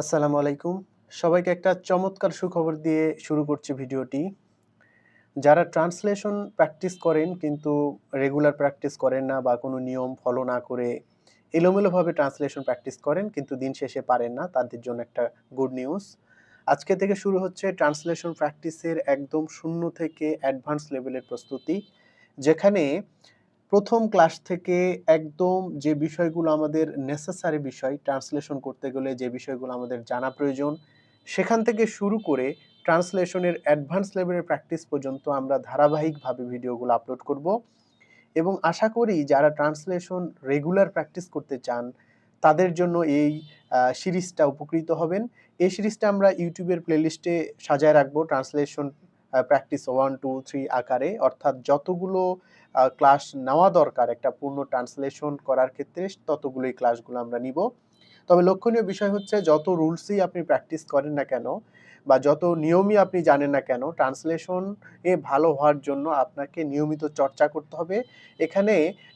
আসসালামু আলাইকুম। সবাইকে একটা চমৎকার সুখবর দিয়ে শুরু করছি ভিডিওটি। যারা ট্রান্সলেশন প্র্যাকটিস করেন কিন্তু রেগুলার প্র্যাকটিস করেন না বা কোনো নিয়ম ফলো না করে এলোমেলোভাবে ট্রান্সলেশন প্র্যাকটিস করেন কিন্তু দিন শেষে পারেন না, তাদের জন্য একটা গুড নিউজ। আজকে থেকে শুরু হচ্ছে ট্রান্সলেশন প্র্যাকটিসের একদম শূন্য থেকে অ্যাডভান্স লেভেলের প্রস্তুতি। যেখানে ১ম ক্লাস থেকে একদম যে বিষয়গুলো আমাদের নেসেসারি বিষয়, ট্রান্সলেশন করতে গেলে যে বিষয়গুলো আমাদের জানা প্রয়োজন, সেখান থেকে শুরু করে ট্রান্সলেশনের অ্যাডভান্স লেভেলের প্র্যাকটিস পর্যন্ত আমরা ধারাবাহিকভাবে ভিডিওগুলো আপলোড করব এবং আশা করি যারা ট্রান্সলেশন রেগুলার প্র্যাকটিস করতে চান, তাদের জন্য এই সিরিজটা উপকৃত হবেন। এই সিরিজটা আমরা ইউটিউবের প্লেলিস্টে সাজায় রাখবো ট্রান্সলেশন প্র্যাকটিস 1, 2, 3 আকারে। অর্থাৎ যতগুলো ক্লাস নেওয়া দরকার একটা পূর্ণ ট্রান্সলেশন করার ক্ষেত্রে, ততগুলোই ক্লাসগুলো আমরা নিব। তবে লক্ষণীয় বিষয় হচ্ছে যত রুলসই আপনি প্র্যাকটিস করেন না কেন বা যত নিয়মই আপনি জানেন না কেন, ট্রান্সলেশন ভালো হওয়ার জন্য আপনাকে নিয়মিত চর্চা করতে হবে। এখানে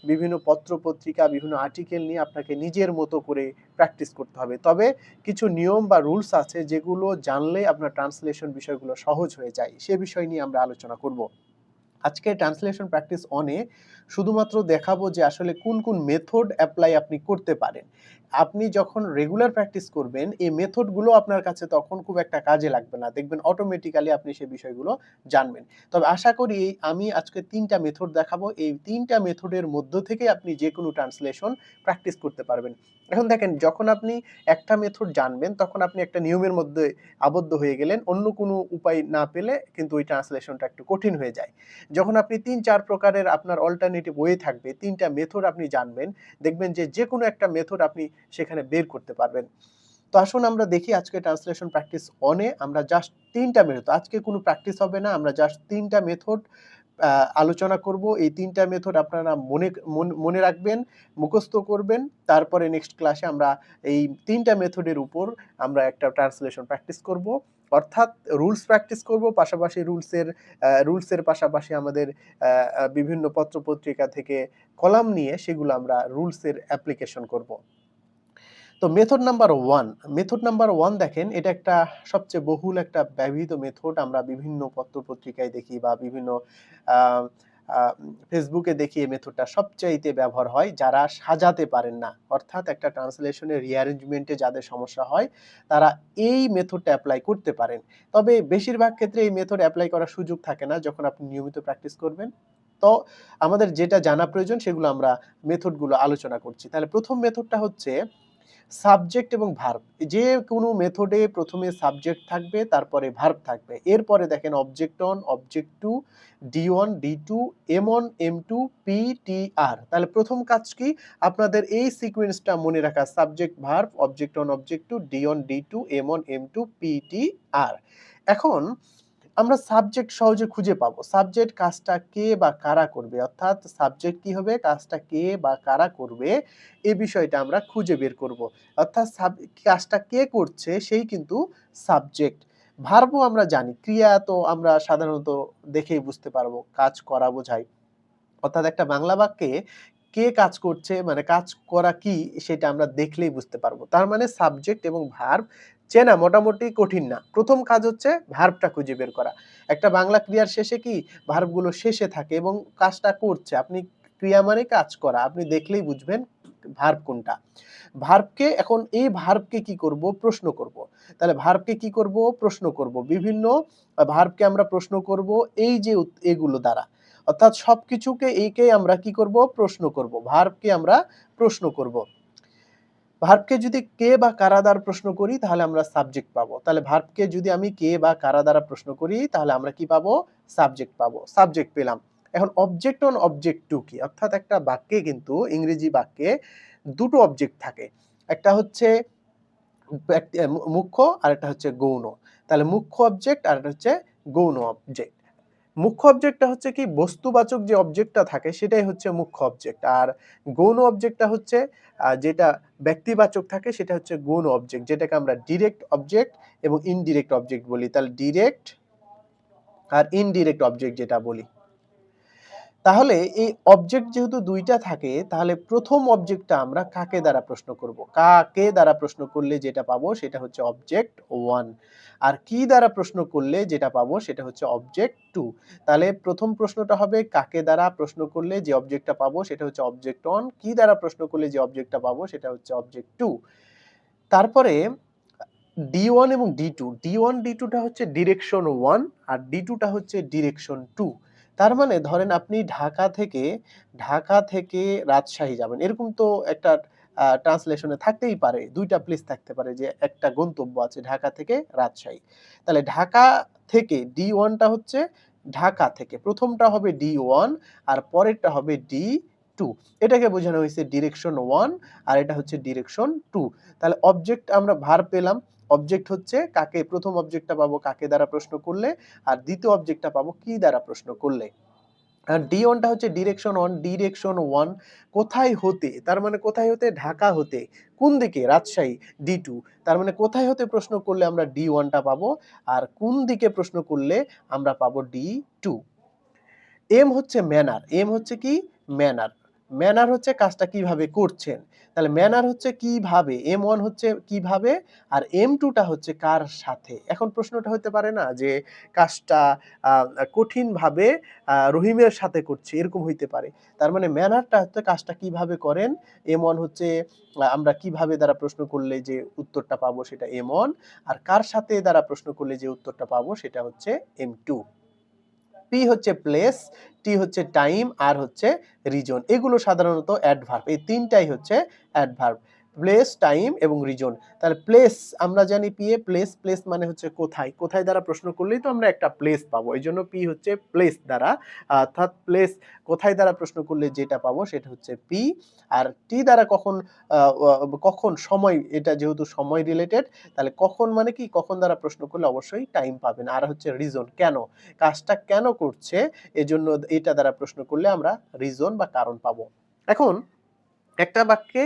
বিভিন্ন পত্র-পত্রিকা, বিভিন্ন আর্টিকেল নিয়ে আপনাকে নিজের মতো করে প্র্যাকটিস করতে হবে। তবে কিছু নিয়ম বা রুলস আছে যেগুলো জানলে আপনার ট্রান্সলেশন বিষয়গুলো সহজ হয়ে যায়। সে বিষয় নিয়ে আমরা আলোচনা করব। আজকে ট্রান্সলেশন প্র্যাকটিস অনে শুধুমাত্র দেখাবো যে আসলে কোন কোন মেথড অ্যাপ্লাই আপনি করতে পারেন। আপনি যখন রেগুলার প্র্যাকটিস করবেন, এই মেথডগুলো আপনার কাছে তখন খুব একটা কাজে লাগবে না। দেখবেন অটোমেটিক্যালি আপনি সেই বিষয়গুলো জানবেন। তবে আশা করি আমি আজকে ৩ টা মেথড দেখাবো। এই ৩ টা মেথডের মধ্য থেকে আপনি যেকোনো ট্রান্সলেশন প্র্যাকটিস করতে পারবেন। এখন দেখেন, যখন আপনি একটা মেথড জানবেন তখন আপনি একটা নিয়মের মধ্যে আবদ্ধ হয়ে গেলেন। অন্য কোনো উপায় না পেলে কিন্তু ওই ট্রান্সলেশনটা একটু কঠিন হয়ে যায়। যখন আপনি ৩-৪ প্রকারের আপনার অল্টারনেটিভ ওয়ে থাকবে, ৩ টা মেথড আপনি জানবেন, দেখবেন যে যেকোনো একটা মেথড আপনি সেখানে বের করতে পারবেন। তো আসুন আমরা দেখি আজকে ট্রান্সলেশন প্র্যাকটিস অনে আমরা জাস্ট ৩ টা মেথড, আজকে কোনো প্র্যাকটিস হবে না, আমরা জাস্ট ৩ টা মেথড আলোচনা করব। এই ৩ টা মেথড আপনারা মনে রাখবেন, মুখস্থ করবেন। তারপরে নেক্সট ক্লাসে আমরা এই ৩ টা মেথডের উপর আমরা একটা ট্রান্সলেশন প্র্যাকটিস করব। অর্থাৎ রুলস প্র্যাকটিস করব, পাশাপাশি রুলসের পাশাপাশি আমাদের বিভিন্ন পত্র-পত্রিকা থেকে কলাম নিয়ে সেগুলো আমরা রুলসের অ্যাপ্লিকেশন করব। তো মেথড নাম্বার 1 দেখেন, এটা একটা সবচেয়ে বহুল একটা ব্যবহৃত মেথড। আমরা বিভিন্ন পত্র-পত্রিকায় দেখি বা বিভিন্ন আ আ ফেসবুকে দেখি এই মেথডটা সবচাইতে ব্যবহার হয় যারা সাজাতে পারেন না। অর্থাৎ একটা ট্রান্সলেশনের রিঅ্যারেঞ্জমেন্ট এ যাদের সমস্যা হয়, তারা এই মেথডটা এপ্লাই করতে পারেন। তবে বেশিরভাগ ক্ষেত্রে এই মেথড এপ্লাই করার সুযোগ থাকে না যখন আপনি নিয়মিত প্র্যাকটিস করবেন। তো আমাদের যেটা জানা প্রয়োজন সেগুলো আমরা মেথডগুলো আলোচনা করছি। তাহলে ১ম মেথডটা হচ্ছে সাবজেক্ট এবং ভার্ব। যে কোনো মেথডে ১ম এ সাবজেক্ট থাকবে, তারপরে ভার্ব থাকবে। এরপরে দেখেন object one, object two, D one, D two, M one, M two, PTR. তাহলে ১ম কাজ কি? আপনাদের এই সিকোয়েন্সটা মনে রাখা, subject, verb, object one, object two, D one, D two, M one, M two, PTR. এখন আমরা সাবজেক্ট সহজে খুঁজে পাবো। সাবজেক্ট কাজটা কে বা কারা করবে? অর্থাৎ সাবজেক্ট কি হবে? কাজটা কে বা কারা করবে? এই বিষয়টা আমরা খুঁজে বের করব। অর্থাৎ কাজটা কে করছে সেই কিন্তু সাবজেক্ট। ভার্বও আমরা জানি। ক্রিয়া তো আমরা সাধারণত দেখেই বুঝতে পারবো। কাজ করা বোঝায়। অর্থাৎ একটা বাংলা বাক্যে কে কাজ করছে, মানে কাজ করা কি, সেটা আমরা দেখলেই বুঝতে পারবো। তার মানে সাবজেক্ট এবং ভার্ব চেনা মোটামুটি কঠিন না। ১ম কাজ হচ্ছে ভার্বটা খুঁজে বের করা। একটা বাংলা ক্রিয়ার শেষে কি ভার্বগুলো শেষে থাকে এবং কাজটা করছে। আপনি ক্রিয়া মানে কাজ করা। আপনি দেখলেই বুঝবেন ভার্ব কোনটা। এই ভার্বকে কি করব? প্রশ্ন করব। তাহলে ভার্বকে কি করব? প্রশ্ন করব। বিভিন্ন ভার্বকে আমরা প্রশ্ন করব এই যে এগুলো দ্বারা। অর্থাৎ সবকিছুকে একেই আমরা কি করব? প্রশ্ন করব। ভার্বকে আমরা প্রশ্ন করব। ভার্বকে যদি কে বা কারা দ্বারা প্রশ্ন করি তাহলে আমরা সাবজেক্ট পাবো। তাহলে ভার্বকে যদি আমি কে বা কারা দ্বারা প্রশ্ন করি তাহলে আমরা কি পাবো? সাবজেক্ট পাবো। সাবজেক্ট পেলাম। এখন অবজেক্ট অন, অবজেক্ট টু কি? অর্থাৎ একটা বাক্যে কিন্তু ইংরেজি বাক্যে ২ টো অবজেক্ট থাকে। একটা হচ্ছে মুখ্য, আরেকটা হচ্ছে গৌণ। তাহলে মুখ্য অবজেক্ট আর একটা হচ্ছে গৌণ অবজেক্ট। মুখ্য অবজেক্টটা হচ্ছে কি, বস্তুবাচক যে অবজেক্টটা থাকে সেটাই হচ্ছে মুখ্য অবজেক্ট। আর গৌণ অবজেক্টটা হচ্ছে যেটা ব্যক্তিবাচক থাকে সেটা হচ্ছে গৌণ অবজেক্ট, যেটাকে আমরা ডিরেক্ট অবজেক্ট এবং ইনডিরেক্ট অবজেক্ট বলি। তাহলে ডিরেক্ট আর ইনডিরেক্ট অবজেক্ট যেটা বলি। তাহলে এই অবজেক্ট যেহেতু ২ টা থাকে তাহলে প্রথম অবজেক্টটা আমরা কাকে দ্বারা প্রশ্ন করব? কাকে দ্বারা প্রশ্ন করলে যেটা পাবো সেটা হচ্ছে অবজেক্ট 1 আর কি দ্বারা প্রশ্ন করলে যেটা পাবো সেটা হচ্ছে অবজেক্ট 2। তাহলে প্রথম প্রশ্নটা হবে কাকে দ্বারা প্রশ্ন করলে যে অবজেক্টটা পাবো সেটা হচ্ছে অবজেক্ট 1, কি দ্বারা প্রশ্ন করলে যে অবজেক্টটা পাবো সেটা হচ্ছে অবজেক্ট 2। তারপরে D1 এবং D2, D1 D2 টা হচ্ছে ডিরেকশন 1 আর D2 টা হচ্ছে ডিরেকশন 2। তার মানে ধরেন আপনি ঢাকা থেকে রাজশাহী যাবেন। এরকম তো একটা ট্রান্সলেশন এ থাকতেই পারে। ২ টা প্লেস থাকতে পারে যে একটা গন্তব্য আছে ঢাকা থেকে রাজশাহী। তাহলে ঢাকা থেকে D1 টা হচ্ছে ঢাকা থেকে। প্রথমটা হবে D1 আর পরেরটা হবে D2। এটাকে বোঝানো হইছে ডিরেকশন 1 আর এটা হচ্ছে ডিরেকশন 2। তাহলে অবজেক্ট আমরা ভার্ব পেলাম। অবজেক্ট হচ্ছে কাকে, প্রথম অবজেক্টটা পাবো কাকে দ্বারা প্রশ্ন করলে, আর দ্বিতীয় অবজেক্টটা পাবো কি দ্বারা প্রশ্ন করলে। আর D1 টা হচ্ছে ডিরেকশন 1 কোথায় হতে, তার মানে কোথায় হতে? ঢাকা হতে। কোন দিকে? রাজশাহী। D2 তার মানে কোথায় হতে প্রশ্ন করলে আমরা D1 টা পাবো আর কোন দিকে প্রশ্ন করলে আমরা পাবো D2। এম হচ্ছে ম্যানার। এম হচ্ছে কি? ম্যানার। ম্যানার হচ্ছে কাজটা কিভাবে করছেন। তাহলে ম্যানার হচ্ছে কিভাবে, M1 হচ্ছে কিভাবে আর M2 টা হচ্ছে কার সাথে। এখন প্রশ্নটা হতে পারে না যে কাজটা আ কঠিনভাবে রহিমের সাথে করছি, এরকম হইতে পারে। তার মানে ম্যানারটা হচ্ছে কাজটা কিভাবে করেন। M1 হচ্ছে আমরা কিভাবে দ্বারা প্রশ্ন করলে যে উত্তরটা পাবো সেটা M1 আর কার সাথে দ্বারা প্রশ্ন করলে যে উত্তরটা পাবো সেটা হচ্ছে M2। পি হচ্ছে প্লেস, টি হচ্ছে টাইম আর হচ্ছে রিজন। এগুলো সাধারণত অ্যাডভার্ব। এই ৩ টাই হচ্ছে অ্যাডভার্ব। প্লেস, টাইম এবং রিজন। তাহলে প্লেস আমরা জানি পি এ প্লেস মানে হচ্ছে কোথায়। কোথায় দ্বারা প্রশ্ন করলেই তো আমরা একটা প্লেস পাবো। এজন্য পি হচ্ছে প্লেস দ্বারা, অর্থাৎ প্লেস কোথায় দ্বারা প্রশ্ন করলে যেটা পাবো সেটা হচ্ছে পি। আর টি দ্বারা কখন সময়, এটা যেহেতু সময় রিলেটেড তাহলে কখন মানে কি, কখন দ্বারা প্রশ্ন করলে অবশ্যই টাইম পাবেন। আর হচ্ছে রিজন কেন, কাজটা কেন করছে এজন্য এটা দ্বারা প্রশ্ন করলে আমরা রিজন বা কারণ পাবো। এখন একটা বাক্যে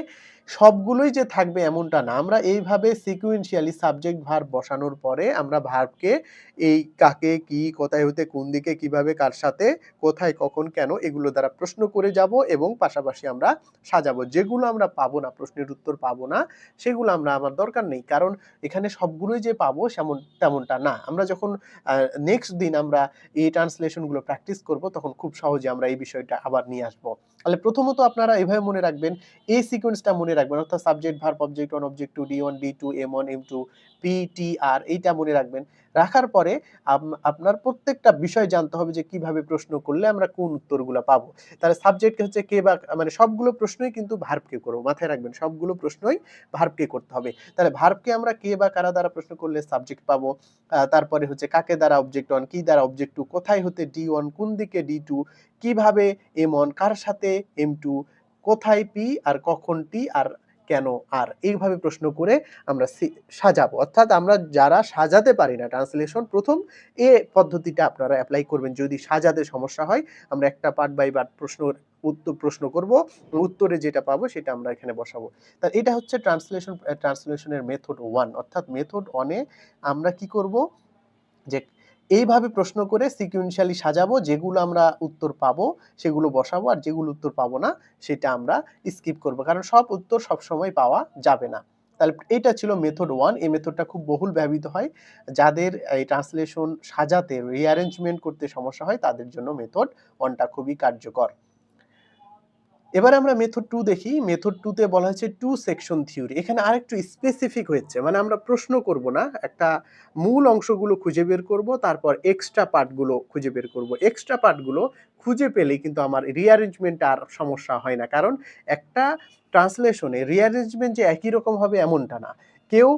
সবগুলোই যে থাকবে এমনটা না। আমরা এইভাবে সিকুয়েন্সিয়ালি সাবজেক্ট ভার্ব বসানোর পরে আমরা ভার্বকে এই কাকে, কি, কোথায় হতে, কোন দিকে, কিভাবে, কার সাথে, কোথায়, কখন, কেন এগুলো দ্বারা প্রশ্ন করে যাব এবং পাশাপাশি আমরা সাজাবো। যেগুলো আমরা পাবো না, প্রশ্নের উত্তর পাবো না, সেগুলো আমার দরকার নেই। কারণ এখানে সবগুলোই যে পাবো তেমনটা না। আমরা যখন নেক্সট দিন আমরা এই ট্রান্সলেশন গুলো প্র্যাকটিস করব তখন খুব সহজে আমরা এই বিষয়টা আবার নিয়ে আসবো। তাহলে প্রথমত আপনারা এভাবে মনে রাখবেন, এই সিকোয়েন্সটা মনে রাখবেন, অর্থাৎ subject verb object 1 object 2 D1 D2 M1 M2 P T R এইটা মনে রাখবেন। রাখার পরে আপনার প্রত্যেকটা বিষয় জানতে হবে যে কিভাবে প্রশ্ন করলে আমরা কোন উত্তরগুলা পাবো। তাহলে সাবজেক্ট হচ্ছে কে বা, মানে সবগুলো প্রশ্নই কিন্তু ভার্বকে করব। মাথায় রাখবেন সবগুলো প্রশ্নই ভার্বকে করতে হবে। তাহলে ভার্বকে আমরা কে বা কারা দ্বারা প্রশ্ন করলে সাবজেক্ট পাবো। তারপরে হচ্ছে কাকে দ্বারা অবজেক্ট 1, কি দ্বারা অবজেক্ট 2, কোথায় হতে D1, কোন দিকে D2, কিভাবে M1, কার সাথে M2, কোথায় P আর কখন T আর কেন R, এইভাবে প্রশ্ন করে আমরা সাজাবো। অর্থাৎ আমরা যারা সাজাতে পারি না ট্রান্সলেশন, প্রথম এ পদ্ধতিটা আপনারা এপ্লাই করবেন। যদি সাজাতে সমস্যা হয় আমরা একটা পার্ট বাই পার্ট প্রশ্ন করব, উত্তরে যেটা পাবো সেটা আমরা এখানে বসাবো। তা এটা হচ্ছে ট্রান্সলেশনের মেথড 1, অর্থাৎ মেথড 1 এ আমরা কি করব যে এইভাবে প্রশ্ন করে সিকুয়েন্সিয়ালি সাজাবো, যেগুলো আমরা উত্তর পাবো সেগুলো বসাবো আর যেগুলো উত্তর পাবো না সেটা আমরা স্কিপ করব, কারণ সব উত্তর সবসময় পাওয়া যাবে না। তাহলে এটা ছিল মেথড 1। এই মেথডটা খুব বহুল ব্যবহৃত হয়। যাদের এই ট্রান্সলেশন সাজাতে, রিঅ্যারেঞ্জমেন্ট করতে সমস্যা হয় তাদের জন্য মেথড 1 টা খুবই কার্যকর। এবারে আমরা মেথড 2 দেখি। মেথড 2 তে বলা হয়েছে টু সেকশন থিওরি। এখানে আরেকটু স্পেসিফিক হয়েছে। মানে আমরা প্রশ্ন করব না, একটা মূল অংশগুলো খুঁজে বের করব, তারপর এক্সট্রা পার্টগুলো খুঁজে বের করব। এক্সট্রা পার্টগুলো খুঁজে পেলেই কিন্তু আমার রিঅ্যারেঞ্জমেন্ট আর সমস্যা হয় না। কারণ একটা ট্রান্সলেশনে রিঅ্যারেঞ্জমেন্ট যে একই রকম হবে এমনটা না। কেউ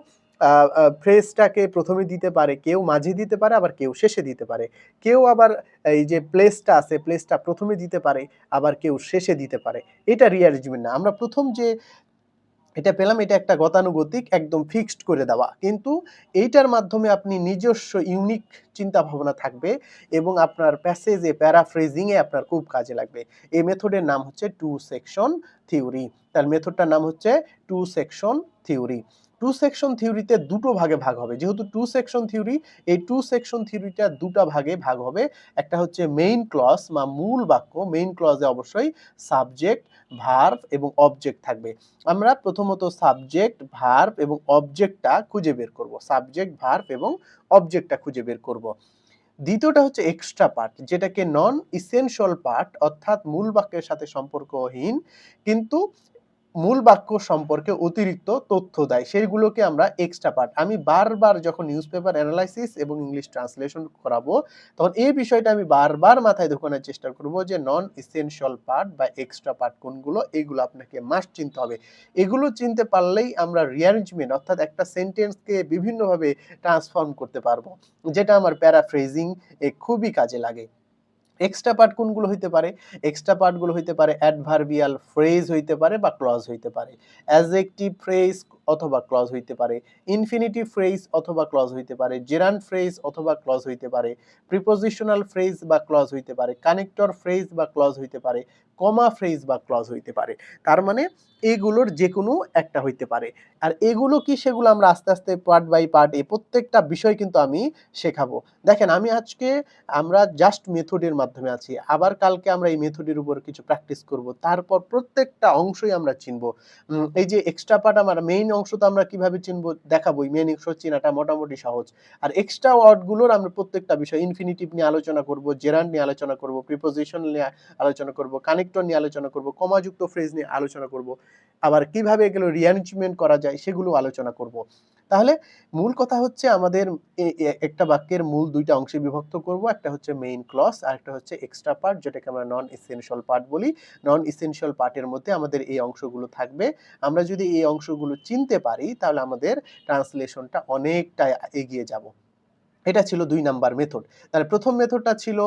আ আ ফ্রেজটাকে ১ম এ দিতে পারে, কেউ মাঝে দিতে পারে, আবার কেউ শেষে দিতে পারে। কেউ আবার এই যে প্লেসটা আছে, প্লেসটা ১ম এ দিতে পারে, আবার কেউ শেষে দিতে পারে। এটা রিঅ্যারেঞ্জমেন্ট না। আমরা ১ম যে এটা পেলাম এটা একটা গতানুগতিক একদম ফিক্সড করে দেওয়া। কিন্তু এইটার মাধ্যমে আপনি নিজস্ব ইউনিক চিন্তাভাবনা থাকবে এবং আপনার প্যাসেজে প্যারাফ্রেজিং এ আপনার খুব কাজে লাগবে। এই মেথডের নাম হচ্ছে টু সেকশন থিওরি। তার মেথডটার নাম হচ্ছে two section theory. Two section থিওরিতে দুটো ভাগে ভাগ হবে। যেহেতু টু সেকশন থিওরি, এই টু সেকশন থিওরিটা দুটা ভাগে ভাগ হবে। একটা হচ্ছে মেইন ক্লজ বা মূল বাক্য। মেইন ক্লজে অবশ্যই সাবজেক্ট, ভার্ব এবং অবজেক্ট থাকবে। আমরা প্রথমত সাবজেক্ট, ভার্ব এবং অবজেক্টটা খুঁজে বের করব। সাবজেক্ট, ভার্ব এবং অবজেক্টটা খুঁজে বের করব। দ্বিতীয়টা হচ্ছে এক্সট্রা পার্ট, যেটাকে নন ইসেনশিয়াল পার্ট, অর্থাৎ মূল বাক্যের সাথে সম্পর্কহীন কিন্তু মূল বাক্য সম্পর্কে অতিরিক্ত তথ্য দেয়, সেগুলোকে আমরা এক্সট্রা পার্ট। আমি বারবার যখন নিউজপেপার অ্যানালাইসিস এবং ইংলিশ ট্রান্সলেশন করাবো, তখন এই বিষয়টা আমি বারবার মাথায় ঢোকানোর চেষ্টা করব যে নন এসেনশিয়াল পার্ট বা এক্সট্রা পার্ট কোনগুলো, এগুলো আপনাকে মাস্ট চিনতে হবে। এগুলো চিনতে পারলেই আমরা রিঅ্যারেঞ্জমেন্ট অর্থাৎ একটা সেন্টেন্সকে বিভিন্নভাবে ট্রান্সফর্ম করতে পারবো, যেটা আমার প্যারাফ্রেজিং খুবই কাজে লাগে। এক্সট্রা পার্ট কোনগুলো হইতে পারে? এক্সট্রা পার্টগুলো হইতে পারে অ্যাডভার্বিয়াল ফ্রেজ হইতে পারে বা ক্লজ হইতে পারে, অ্যাডজেক্টিভ ফ্রেজ অথবা ক্লজ হইতে পারে, ইনফিনিটিভ ফ্রেজ অথবা ক্লজ হইতে পারে, জেরান্ড ফ্রেজ অথবা ক্লজ হইতে পারে, প্রিপোজিশনাল ফ্রেজ বা ক্লজ হইতে পারে, কানেক্টর ফ্রেজ বা ক্লজ হইতে পারে, কমা ফ্রেজ বা ক্লজ হইতে পারে। তার মানে এগুলোর যে কোনো একটা হইতে পারে। আর এগুলো কি, সেগুলো আমরা আস্তে আস্তে পার্ট বাই পার্ট এই প্রত্যেকটা বিষয় কিন্তু আমি শেখাবো। দেখেন, আমি আজকে আমরা জাস্ট মেথডের মাধ্যমে আছি, আবার কালকে আমরা এই মেথডের উপর কিছু প্র্যাকটিস করব, তারপর প্রত্যেকটা অংশই আমরা চিনব। এই যে এক্সট্রা পার্ট, আমার মেইন অংশ তো আমরা কিভাবে চিনব দেখাবোই, মেইন অংশ চিনাটা মোটামুটি সহজ। আর এক্সট্রা ওয়ার্ডগুলোর আমরা প্রত্যেকটা বিষয়, ইনফিনিটিভ নিয়ে আলোচনা করব, জেরান্ড নিয়ে আলোচনা করব, প্রিপোজিশন নিয়ে আলোচনা করব, কানেক্টর নিয়ে আলোচনা করব, কমাযুক্ত ফ্রেজ নিয়ে আলোচনা করব, আবার কিভাবে এগুলো রিঅ্যারেঞ্জমেন্ট করা যায় সেগুলো আলোচনা করব। তাহলে মূল কথা হচ্ছে আমাদের একটা বাক্যের মূল দুইটা অংশে বিভক্ত করব, একটা হচ্ছে মেইন ক্লজ আর একটা হচ্ছে এক্সট্রা পার্ট, যেটাকে আমরা নন এসেনশিয়াল পার্ট বলি। নন এসেনশিয়াল পার্টের মধ্যে আমাদের এই অংশগুলো থাকবে। আমরা যদি এই অংশগুলো চিনতে পারি, তাহলে আমাদের ট্রান্সলেশনটা অনেকটা এগিয়ে যাব। এটা ছিল ২ নাম্বার মেথড। তাহলে প্রথম মেথডটা ছিল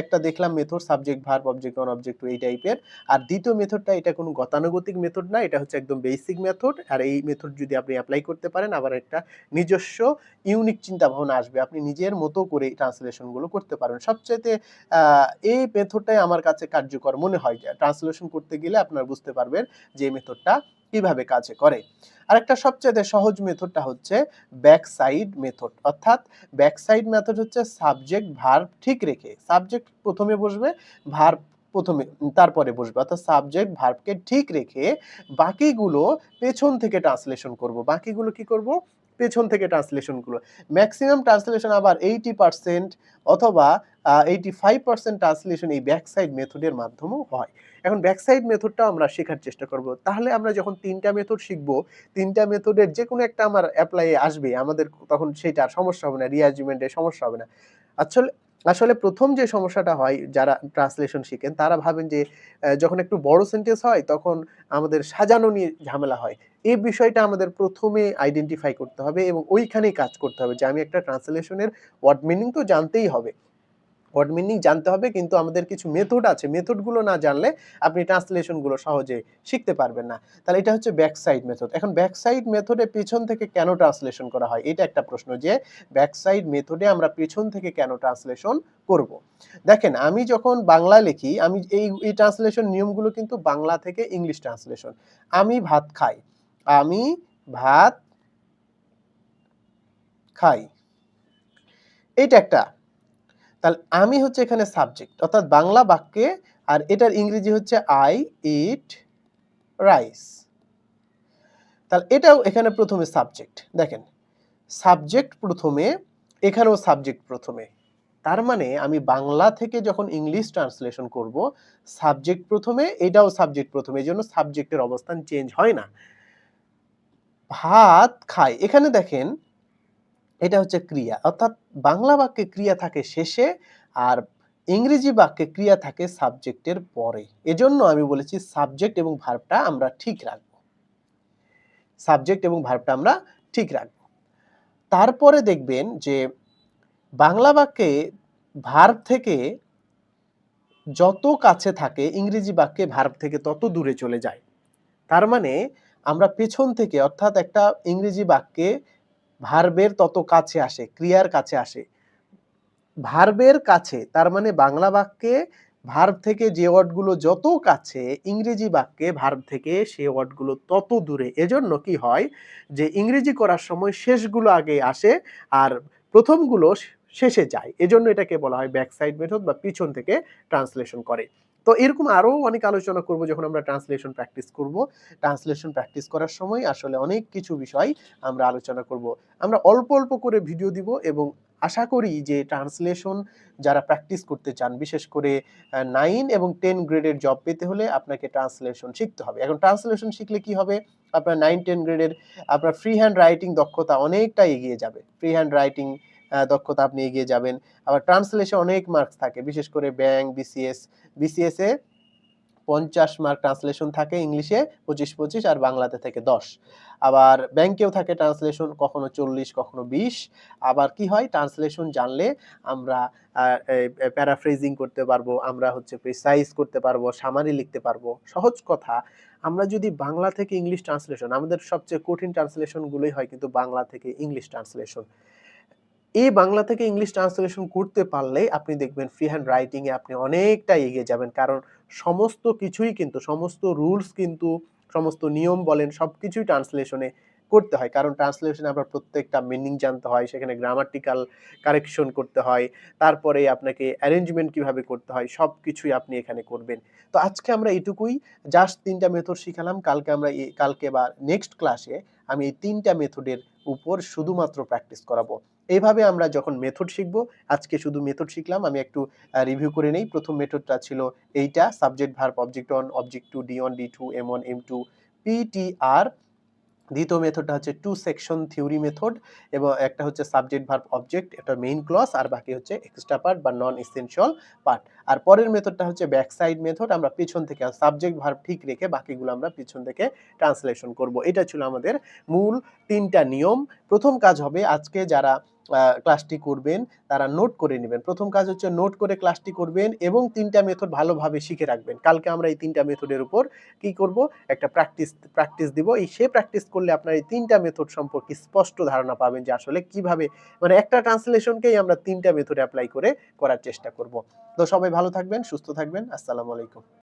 একটা দেখলাম method subject, verb, object 1, object 2 এই টাইপের। আর দ্বিতীয় মেথডটা, এটা কোনো গতানুগতিক মেথড না, এটা হচ্ছে একদম বেসিক মেথড। আর এই মেথড যদি আপনি এপ্লাই করতে পারেন, আবার একটা নিজস্ব ইউনিক চিন্তা ভাবনা আসবে। আপনি নিজের মতো করে ট্রান্সলেশন গুলো করতে পারবেন। সবচাইতে এই মেথডটাই আমার কাছে কার্যকর মনে হয়। ট্রান্সলেশন করতে গেলে আপনারা বুঝতে পারবেন যে এই মেথডটা কিভাবে কাজ করে। আরেকটা সবচাইতে সহজ মেথডটা হচ্ছে ব্যাক সাইড মেথড। অর্থাৎ ব্যাক সাইড মেথড হচ্ছে সাবজেক্ট ভার্ব ঠিক রেখে, সাবজেক্ট প্রথমে বসবে, ভার্ব প্রথমে তারপরে বসবে, অর্থাৎ সাবজেক্ট ভার্বকে ঠিক রেখে বাকিগুলো পেছন থেকে ট্রান্সলেশন করব। বাকিগুলো কি করব? পেছন থেকে ট্রান্সলেশন গুলো। ম্যাক্সিমাম ট্রান্সলেশন আবার 80% অথবা 85% ট্রান্সলেশন এই ব্যাক সাইড মেথডের মাধ্যমেও হয়। এখন ব্যাক সাইড মেথডটা আমরা শেখার চেষ্টা করব। তাহলে আমরা যখন ৩টা মেথড শিখব, ৩টা মেথডের যে কোনো একটা আমার অ্যাপ্লাই আসবে, আমাদের তখন সেটা আর সমস্যা হবে না, রিঅ্যারেঞ্জমেন্টে সমস্যা হবে না। আসলে আসলে প্রথম যে সমস্যাটা হয়, যারা ট্রান্সলেশন শিখেন তারা ভাবেন যে যখন একটু বড় সেন্টেন্স হয় তখন আমাদের সাজানো নিয়ে ঝামেলা হয়। এই বিষয়টা আমাদের প্রথমে আইডেন্টিফাই করতে হবে এবং ওইখানেই কাজ করতে হবে যে আমি একটা ট্রান্সলেশনের ওয়ার্ড মিনিং তো জানতেই হবে। ওয়ার্ড মিনিং জানতে হবে, কিন্তু আমাদের কিছু মেথড আছে, মেথডগুলো না জানলে আপনি ট্রান্সলেশনগুলো সহজে শিখতে পারবেন না। তাহলে এটা হচ্ছে ব্যাক সাইড মেথড। এখন ব্যাক সাইড মেথডে পেছন থেকে কেন ট্রান্সলেশন করা হয়? এটা একটা প্রশ্ন যে ব্যাক সাইড মেথডে আমরা পেছন থেকে কেন ট্রান্সলেশন করব? দেখেন, আমি যখন বাংলা লিখি, আমি এই ট্রান্সলেশন নিয়মগুলো কিন্তু বাংলা থেকে ইংলিশ ট্রান্সলেশন। আমি ভাত খাই, আমি ভাত খাই। এইটা একটা। তাহলে আমি হচ্ছে এখানে সাবজেক্ট, অর্থাৎ বাংলা বাক্যে, আর এটার ইংরেজি হচ্ছে আই ইট রাইস। তাহলে এটাও এখানে প্রথমে সাবজেক্ট। দেখেন, সাবজেক্ট প্রথমে, এখানেও সাবজেক্ট প্রথমে। তার মানে আমি বাংলা থেকে যখন ইংলিশ ট্রান্সলেশন করব, সাবজেক্ট প্রথমে, এটাও সাবজেক্ট প্রথমে। এজন্য সাবজেক্টের অবস্থান চেঞ্জ হয় না। ভাত খাই, এখানে দেখেন এটা হচ্ছে ক্রিয়া, অর্থাৎ বাংলা বাক্যে ক্রিয়া থাকে শেষে আর ইংরেজি বাক্যে ক্রিয়া থাকে সাবজেক্টের পরে। এজন্য আমি বলেছি সাবজেক্ট এবং ভার্বটা আমরা ঠিক রাখবো। সাবজেক্ট এবং ভার্বটা আমরা ঠিক রাখবো। তারপরে দেখবেন যে বাংলা বাক্যে ভার্ব থেকে যত কাছে থাকে, ইংরেজি বাক্যে ভার্ব থেকে তত দূরে চলে যায়। তার মানে আমরা পেছন থেকে, অর্থাৎ একটা ইংরেজি বাক্যে ভার্বের তত কাছে আসে, ক্রিয়ার কাছে আসে, ভার্বের কাছে, তার মানে বাংলা বাক্যে ভার্ব থেকে যে ওয়ার্ডগুলো যত কাছে, ইংরেজি বাক্যে ভার্ব থেকে সে ওয়ার্ডগুলো তত দূরে। এজন্য কি হয় যে ইংরেজি করার সময় শেষগুলো আগে আসে আর প্রথমগুলো শেষে যায়। এজন্য এটাকে বলা হয় ব্যাক সাইড মেথড বা পিছন থেকে ট্রান্সলেশন করে। তো এরকম আরো অনেক আলোচনা করব যখন আমরা ট্রান্সলেশন প্র্যাকটিস করব। ট্রান্সলেশন প্র্যাকটিস করার সময় আসলে অনেক কিছু বিষয় আমরা আলোচনা করব। আমরা অল্প, অল্প করে ভিডিও দিব এবং আশা করি যে ট্রান্সলেশন যারা প্র্যাকটিস করতে চান, বিশেষ করে 9 এবং 10 গ্রেডের জব পেতে হলে আপনাকে ট্রান্সলেশন শিখতে হবে। এখন ট্রান্সলেশন শিখলে কি হবে? আপনার 9-10 গ্রেডের আপনার ফ্রি হ্যান্ড রাইটিং দক্ষতা অনেকটা এগিয়ে যাবে। ফ্রি হ্যান্ড রাইটিং দক্ষতা আপনি এগিয়ে যাবেন। আবার ট্রান্সলেশন অনেক মার্কস থাকে। বিশেষ করে ব্যাংক, বিসিএস এ 50 মার্ক ট্রান্সলেশন থাকে ইংলিশে 25-25 আর বাংলাতে থাকে 10। আবার ব্যাংকেও থাকে ট্রান্সলেশন কখনো 40 কখনো 20। আবার কি হয় ট্রান্সলেশন জানলে আমরা প্যারাফ্রেজিং করতে পারবো, আমরা হচ্ছে প্রিসাইজ করতে পারবো, সামারি লিখতে পারবো। সহজ কথা, আমরা যদি বাংলা থেকে ইংলিশ ট্রান্সলেশন, আমাদের সবচেয়ে কঠিন ট্রান্সলেশন গুলোই হয় কিন্তু বাংলা থেকে ইংলিশ ট্রান্সলেশন। এই বাংলা থেকে ইংলিশ ট্রান্সলেশন করতে পারলে আপনি দেখবেন ফ্রি হ্যান্ড রাইটিং এ আপনি অনেকটা এগিয়ে যাবেন। কারণ সমস্ত কিছুই কিন্তু সমস্ত রুলস কিন্তু সমস্ত নিয়ম বলেন সবকিছুই ট্রান্সলেশনে করতে হয়। কারণ ট্রান্সলেশনে আপনার প্রত্যেকটা মিনিং জানতে হয়, সেখানে গ্রামাটিক্যাল কারেকশন করতে হয়। তারপরে আপনাকে অ্যারেঞ্জমেন্ট কিভাবে করতে হয় সবকিছুই আপনি এখানে করবেন। তো আজকে আমরা এটুকুই জাস্ট ৩ টা মেথড শিখালাম। কালকে বা নেক্সট ক্লাসে আমি এই ৩ টা মেথডের উপর শুধুমাত্র প্র্যাকটিস করাবো। এইভাবে আমরা যখন মেথড শিখব, আজকে শুধু মেথড শিখলাম। আমি একটু রিভিউ করে নেই। ১ম মেথডটা ছিল এইটা, subject, verb, object 1, object 2, D1, D2, M1, M2, PTR। দ্বিতীয় মেথডটা হচ্ছে টু সেকশন থিওরি মেথড এবং একটা হচ্ছে সাবজেক্ট ভার্ব অবজেক্ট, এটা মেইন ক্লজ আর বাকি হচ্ছে এক্সট্রা পার্ট বা নন এসেনশিয়াল পার্ট। আর পরের মেথডটা হচ্ছে ব্যাক সাইড মেথড, আমরা পিছন থেকে সাবজেক্ট ভার্ব ঠিক রেখে বাকিগুলো আমরা পিছন থেকে ট্রান্সলেশন করব। এটা ছিল আমাদের মূল ৩টা নিয়ম। প্রথম কাজ হবে আজকে যারা ক্লাসটি করবেন তারা নোট করে নেবেন। প্রথম কাজ হচ্ছে নোট করে ক্লাসটি করবেন এবং ৩টা মেথড ভালোভাবে শিখে রাখবেন। কালকে আমরা এই ৩টা মেথডের উপর কি করব? একটা প্র্যাকটিস দিব। সে প্র্যাকটিস করলে আপনার এই ৩টা মেথড সম্পর্কে স্পষ্ট ধারণা পাবেন যে আসলে কিভাবে মানে একটা ট্রান্সলেশনকেই আমরা ৩টা মেথড এপ্লাই করে করার চেষ্টা করব। তো সবাই ভালো থাকবেন, সুস্থ থাকবেন। আসসালামু আলাইকুম।